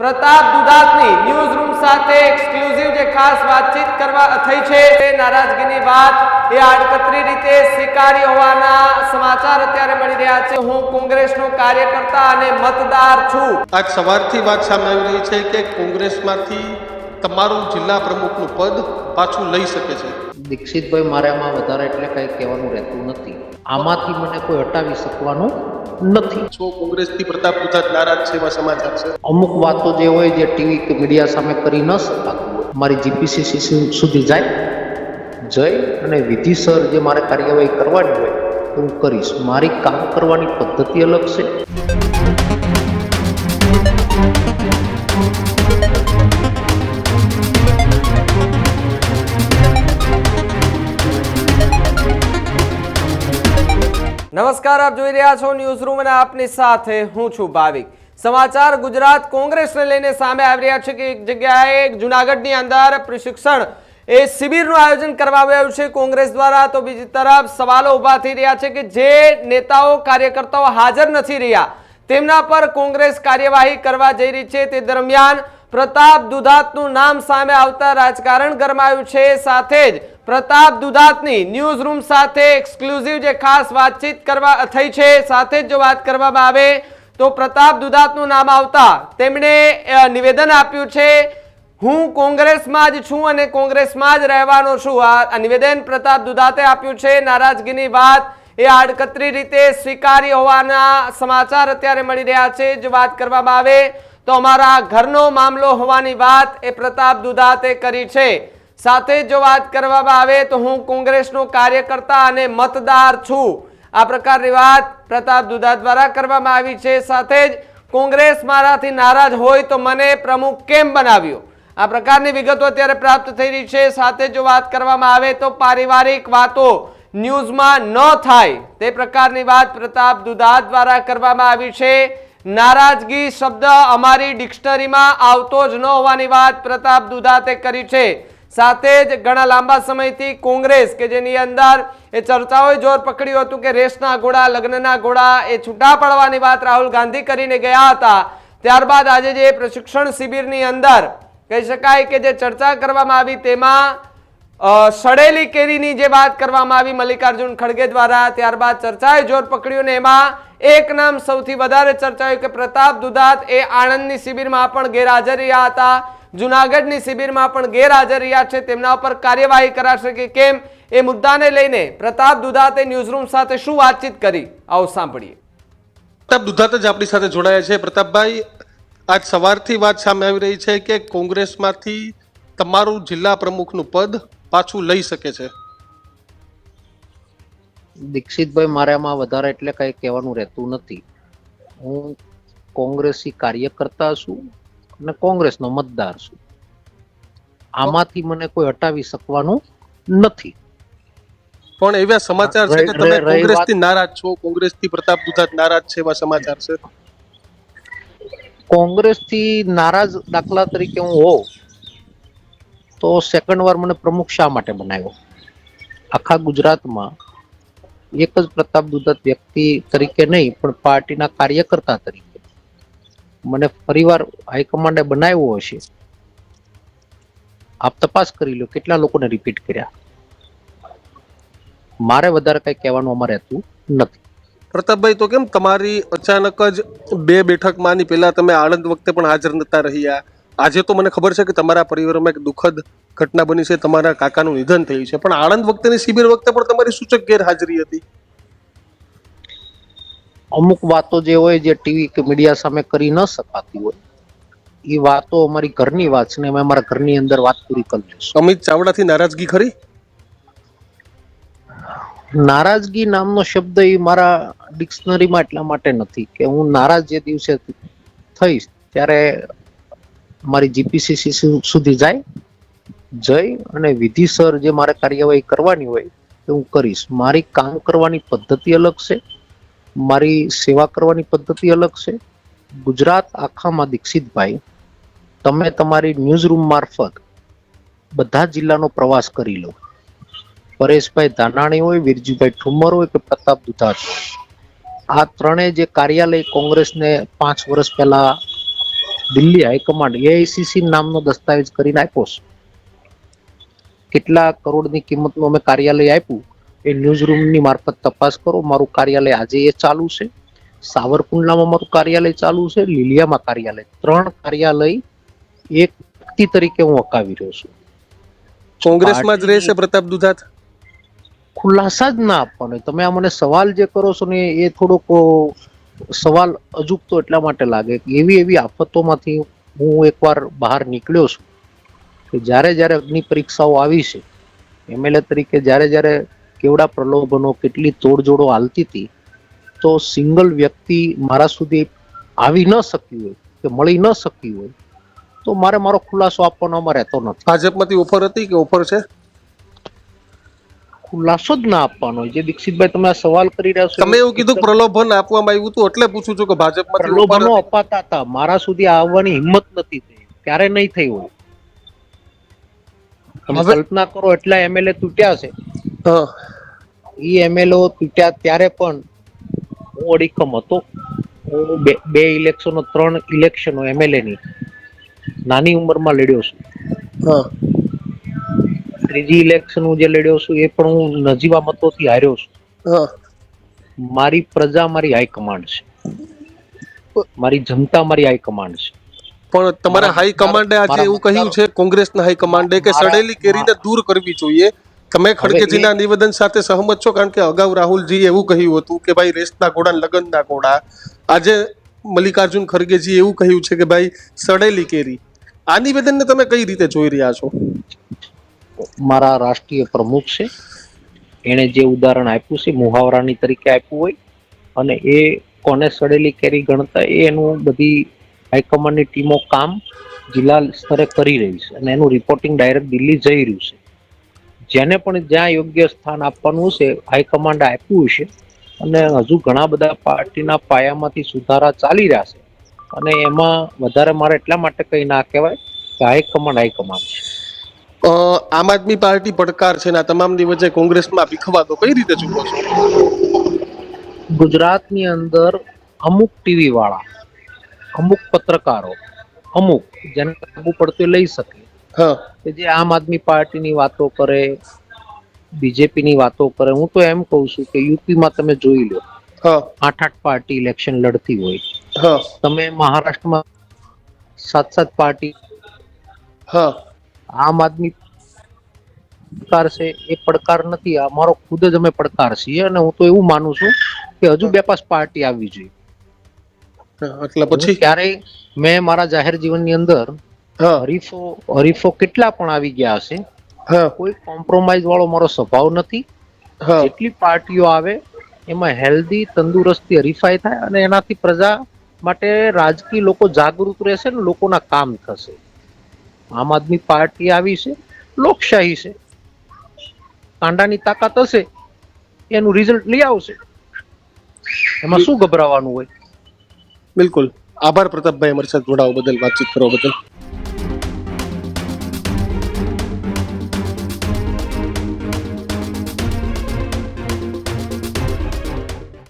Pratap દુધાતની news room સાથે exclusive જે ખાસ વાતચીત કરવા થઈ છે તે નારાજગીની વાત એ આડકતરી રીતે સ્વીકારી હોવાના સમાચાર અત્યારે મળી રહ્યા છે। હું કોંગ્રેસનો કાર્યકર્તા અને મતદાર છું। આજ સવારથી વાત સામે આવી રહી છે કે કોંગ્રેસમાંથી તમારું જિલ્લા પ્રમુખનું પદ પાછું લઈ શકે છે। દીક્ષિતભાઈ, મારે આમાં વધારે એટલે કંઈ કહેવાનું રહેતું નથી। આમાંથી મને કોઈ હટાવી શકવાનું નથી। છો કોંગ્રેસથી પ્રતાપ દુધાત નારાજ છે એવા સમાચાર છે। અમુક વાતો જે હોય જે ટીવી કે મીડિયા સામે કરી ન શકાતું હોય, મારી જીપીસીસી સુધી જાય જઈ અને વિધિસર જે મારે કાર્યવાહી કરવાની હોય તો હું કરીશ। મારી કામ કરવાની પદ્ધતિ અલગ છે। નમસ્કાર, આપ જોઈ રહ્યા છો ન્યૂઝ રૂમ અને આપની સાથે હું છું ભાવિક। સમાચાર ગુજરાત કોંગ્રેસને લઈને સામે આવી રહ્યા છે કે એક જગ્યાએ જૂનાગઢની અંદર પ્રશિક્ષણ એ શિબિરનું આયોજન કરવામાં આવ્યું છે કોંગ્રેસ દ્વારા। તો બીજી તરફ સવાલો ઊભા થઈ રહ્યા છે કે જે નેતાઓ કાર્યકર્તાઓ હાજર નથી રહ્યા તેમના પર કોંગ્રેસ કાર્યવાહી કરવા જઈ રહી છે। તે દરમિયાન પ્રતાપ દુધાતનું નામ સામે આવતા રાજકારણ ગરમાયું છે। સાથે જ પ્રતાપ દુધાતની ન્યૂઝ રૂમ સાથે એક્સક્લુઝિવ જે ખાસ વાતચીત કરવા થઈ છે। સાથે જ જો વાત કરવામાં આવે તો પ્રતાપ દુધાતનું નામ આવતા તેમણે નિવેદન આપ્યું છે, હું કોંગ્રેસમાં જ છું અને કોંગ્રેસમાં જ રહેવાનો છું। આ નિવેદન પ્રતાપ દુધાતે આપ્યું છે। નારાજગીની વાત એ આડકતરી રીતે સ્વીકારી હોવાના સમાચાર અત્યારે મળી રહ્યા છે। જો વાત કરવામાં આવે તો અમારા ઘરનો મામલો હોવાની વાત એ પ્રતાપ દુધાતે કરી છે। સાથે જો વાત કરવામાં આવે તો હું કોંગ્રેસનો કાર્યકર્તા અને મતદાર છું। આ પ્રકારની વાત પ્રતાપ દુધાત દ્વારા કરવામાં આવી છે। સાથે જ કોંગ્રેસ મારાથી નારાજ હોય તો મને પ્રમુખ કેમ બનાવ્યો, આ પ્રકારની વિગતો અત્યારે પ્રાપ્ત થઈ રહી છે। સાથે જો વાત કરવામાં આવે તો પારિવારિક વાતો ન્યૂઝમાં ન થાય તે પ્રકારની વાત પ્રતાપ દુધાત દ્વારા કરવામાં આવી છે। નારાજગી શબ્દ અમારી ડિક્શનરીમાં આવતો જ ન હોવાની વાત પ્રતાપ દુધાતે કરી છે। સાથે જ ઘણા લાંબા સમયથી કોંગ્રેસ કે જેની અંદર એ ચર્ચાઓએ જોર પકડ્યું હતું કે રેસના ઘોડા, લગ્નના ઘોડા એ છૂટા પડવાની વાત રાહુલ ગાંધી કરીને ગયા હતા। ત્યારબાદ આજે જે પ્રશિક્ષણ શિબિરની અંદર કહી શકાય કે જે ચર્ચા કરવામાં આવી તેમાં સડેલી કેરીની જે વાત કરવામાં આવી મલ્લિકાર્જુન ખડગે દ્વારા, ત્યારબાદ ચર્ચાએ જોર પકડ્યું ને એમાં એક નામ સૌથી વધારે ચર્ચાયું કે પ્રતાપ દુધાત એ આણંદની શિબિરમાં પણ ગેરહાજર રહ્યા હતા, જૂનાગઢની શિબિરમાં પણ ગેરહાજર રહ્યા છે। તેમના ઉપર કાર્યવાહી કરાશે કે કેમ એ મુદ્દાને લઈને પ્રતાપ દુધાતે ન્યૂઝરૂમ સાથે શું વાતચીત કરી, આવો સાંભળીએ। પ્રતાપ દુધાત જ આપણી સાથે જોડાયા છે। પ્રતાપભાઈ, આજ સવારથી વાત સામે આવી રહી છે કે કોંગ્રેસમાંથી તમારું જિલ્લા પ્રમુખનું પદ પાછું લઈ શકે છે। દીક્ષિતભાઈ, મારે આમાં વધારે એટલે કંઈ કહેવાનું રહેતું નથી। હું કોંગ્રેસી કાર્યકર્તા છું અને કોંગ્રેસનો મતદાર છું। આમાંથી મને કોઈ હટાવી શકવાનું નથી। પણ એવા સમાચાર છે કે તમે કોંગ્રેસથી નારાજ છો, કોંગ્રેસથી પ્રતાપ દુધાત નારાજ છે એવા સમાચાર છે। કોંગ્રેસથી નારાજ દાખલા તરીકે હું હોઉં તો સેકન્ડ વાર મને પ્રમુખ શા માટે બનાવ્યો? આખા ગુજરાતમાં એક જ પ્રતાપ દુધાત વ્યક્તિ તરીકે નહીં પણ પાર્ટીના કાર્યકર્તા તરીકે મને ફરીવાર હાઈકમાન્ડે બનાવ્યો હશે। આપ તપાસ કરી લો કેટલા લોકોને રિપીટ કર્યા। મારે વધારે કઈ કહેવાનું અમારે રહેતું નથી। પ્રતાપભાઈ, તો કેમ તમારી અચાનક જ બે બેઠકમાંની પહેલા તમે આણંદ વખતે પણ હાજર નતા રહ્યા? આજે તો મને ખબર છે કે તમારા પરિવારમાં એક દુઃખદ ઘટના બની છે, તમારા કાકાનું નિધન થયું છે, પણ આણંદ વખતેની શિબિર વખતે પણ તમારી સૂચક ગેરહાજરી હતી। અમુક વાતો જે હોય જે ટીવી કે મીડિયા સામે કરી ન શકાતી હોય એ વાતો અમારી ઘરની વાત છે ને અમે અમારા ઘરની અંદર વાત પૂરી કરી લઈશું। અમિત ચાવડાથી નારાજગી ખરી? નારાજગી નામનો શબ્દ એ મારા ડિક્શનરીમાં એટલા માટે નથી કે હું નારાજ જે દિવસે થઈશ ત્યારે મારી જીપીસીસી સુધી જાય જઈ અને વિધિસર જે મારે કાર્યવાહી કરવાની હોય તો હું કરીશ। મારી કામ કરવાની પદ્ધતિ અલગ છે, મારી સેવા કરવાની પદ્ધતિ અલગ છે। ગુજરાત આખામાં દીક્ષિતભાઈ, તમે તમારી ન્યૂઝ રૂમ મારફત બધા જિલ્લાનો પ્રવાસ કરી લો। પરેશભાઈ ધાનાણી હોય, વીરજીભાઈ ઠુમર હોય કે પ્રતાપ દુધાત, આ ત્રણે જે કાર્યાલય કોંગ્રેસને 5 વર્ષ પહેલા દિલ્હી હાઈકમાન્ડ એઆઈસીસી નામનો દસ્તાવેજ કરીને આપ્યો છે. કેટલા કરોડની કિંમતનું અમે કાર્યાલય આપ્યું એ ન્યૂઝ રૂમની મારફત તપાસ કરો. મારું કાર્યાલય આજે એ ચાલુ છે, સાવરકુંડલામાં મારું કાર્યાલય ચાલુ છે, લીલિયામાં કાર્યાલય, 3 કાર્યાલય એક વ્યક્તિ તરીકે હું અકાવી રહ્યો છું. કોંગ્રેસમાં જ રહેશે પ્રતાપ દુધાત? ખુલાસા જ ના આપવાનો. તમે આ મને સવાલ જે કરો છો ને એ થોડોક સવાલ અજુગતો એટલા માટે લાગે કે એવી આફતોમાંથી હું એકવાર બહાર નીકળ્યો છું કે જ્યારે અગ્નિ પરીક્ષાઓ આવી છે, એમએલએ તરીકે જ્યારે કેવડા પ્રલોભનો, કેટલી તોડજોડો હાલતી હતી, તો સિંગલ વ્યક્તિ મારા સુધી આવી ન શક્યું હોય કે મળી ન શક્યું હોય તો મારો ખુલાસો આપવાનો અમારે રહેતો નથી. ભાજપમાંથી ઓફર હતી કે ઓફર છે? ખુલાસો જ ના આપવાનો હોય. જે દીક્ષિતભાઈ તમે આ સવાલ કરી રહ્યા છો, તમે એવું કીધું પ્રલોભન આપવામાં આવ્યું હતું, એટલે પૂછું છું કે ભાજપમાંથી પ્રલોભનો અપાતા હતા, મારા સુધી આવવાની હિંમત નથી થઈ, ત્યારે નહીં થઈ હોય. તમે કલ્પના કરો એટલા એમએલએ તૂટ્યા છે. ઈ એમએલએ તૂટ્યા ત્યારે પણ હું અડીખમ હતો. હું 2 ઇલેક્શનો 3 ઇલેક્શનો એમએલએ ની નાની ઉંમરમાં લડ્યો છું. ત્રીજી ઇલેક્શન હું જે લડ્યો છું એ પણ હું નજીવા મતોથી હાર્યો છું. મારી પ્રજા મારી હાઈકમાન્ડ છે, મારી જનતા મારી હાઈકમાન્ડ છે. પણ તમારા હાઈકમાન્ડે આજે એવું કહ્યું છે, કોંગ્રેસના હાઈકમાન્ડે, કે સડેલી કેરીને દૂર કરવી જોઈએ. તમે ખડગેજીના નિવેદન સાથે સહમત છો? કારણ કે અગાઉ રાહુલજીએ એવું કહ્યું હતું કે ભાઈ રેસના ઘોડા લગનના ઘોડા. આજે મલ્લિકાર્જુન ખડગેજી એવું કહ્યું છે કે ભાઈ સડેલી કેરી. આ નિવેદનને તમે કઈ રીતે જોઈ રહ્યા છો? મારા રાષ્ટ્રીય પ્રમુખ છે, એને જે ઉદાહરણ આપ્યું છે મુહાવરાની તરીકે આપ્યું હોય, અને એ કોને સડેલી કેરી ગણતા એનું બધી હાઈકમાન્ડની ટીમો કામ જિલ્લા સ્તરે કરી રહી છે અને એનું રિપોર્ટિંગ ડાયરેક્ટ દિલ્હી જઈ રહ્યું છે. જેને પણ જ્યાં યોગ્ય સ્થાન આપવાનું છે હાઈકમાન્ડ આપ્યું છે, અને હજુ ઘણા બધા પાર્ટીના પાયામાંથી સુધારા ચાલી રહ્યા છે, અને એમાં વધારે મારે એટલા માટે કઈ ના કહેવાય કે હાઈકમાન્ડ છે. આમ આદમી પાર્ટી પડકાર છે ને આ તમામની વચ્ચે કોંગ્રેસમાં વિખવાદો કઈ રીતે જુઓ છો? ગુજરાતની અંદર અમુક ટીવી વાળા, અમુક પત્રકારો, અમુક જેને લાગુ પડતું લઈ શકે, કે જે આમ આદમી પાર્ટીની વાતો કરે, બીજેપીની વાતો કરે. હું તો એમ કહું છું કે યુપીમાં તમે જોઈ લો, 8 પાર્ટી ઇલેક્શન લડતી હોય. તમે મહારાષ્ટ્રમાં 7 પાર્ટી. આમ આદમી પડકાર છે એ પડકાર નથી, અમારો ખુદ જ અમે પડકાર છીએ. અને હું તો એવું માનું છું કે હજુ 2-5 પાર્ટી આવવી જોઈએ. એટલે પછી ક્યારેય મેં મારા જાહેર જીવનની અંદર હરીફો કેટલા પણ આવી ગયા હશે, કોઈ કોમ્પ્રોમાઇઝ વાળો મારો સ્વભાવ નથી. જેટલી પાર્ટીઓ આવે એમાં હેલ્ધી, તંદુરસ્તી હરીફાઈ થાય, અને એનાથી પ્રજા માટે રાજકીય લોકો જાગૃત રહેશે ને લોકોના કામ થશે. આમ આદમી પાર્ટી આવી છે, લોકશાહી છે, કાંડાની તાકાત હશે, એનું રિઝલ્ટ લઈ આવશે. એમાં શું ગભરાવાનું હોય? બિલકુલ. આભાર પ્રતાપભાઈ, અમારી સાથે જોડાવા બદલ, વાતચીત કરવા બદલ.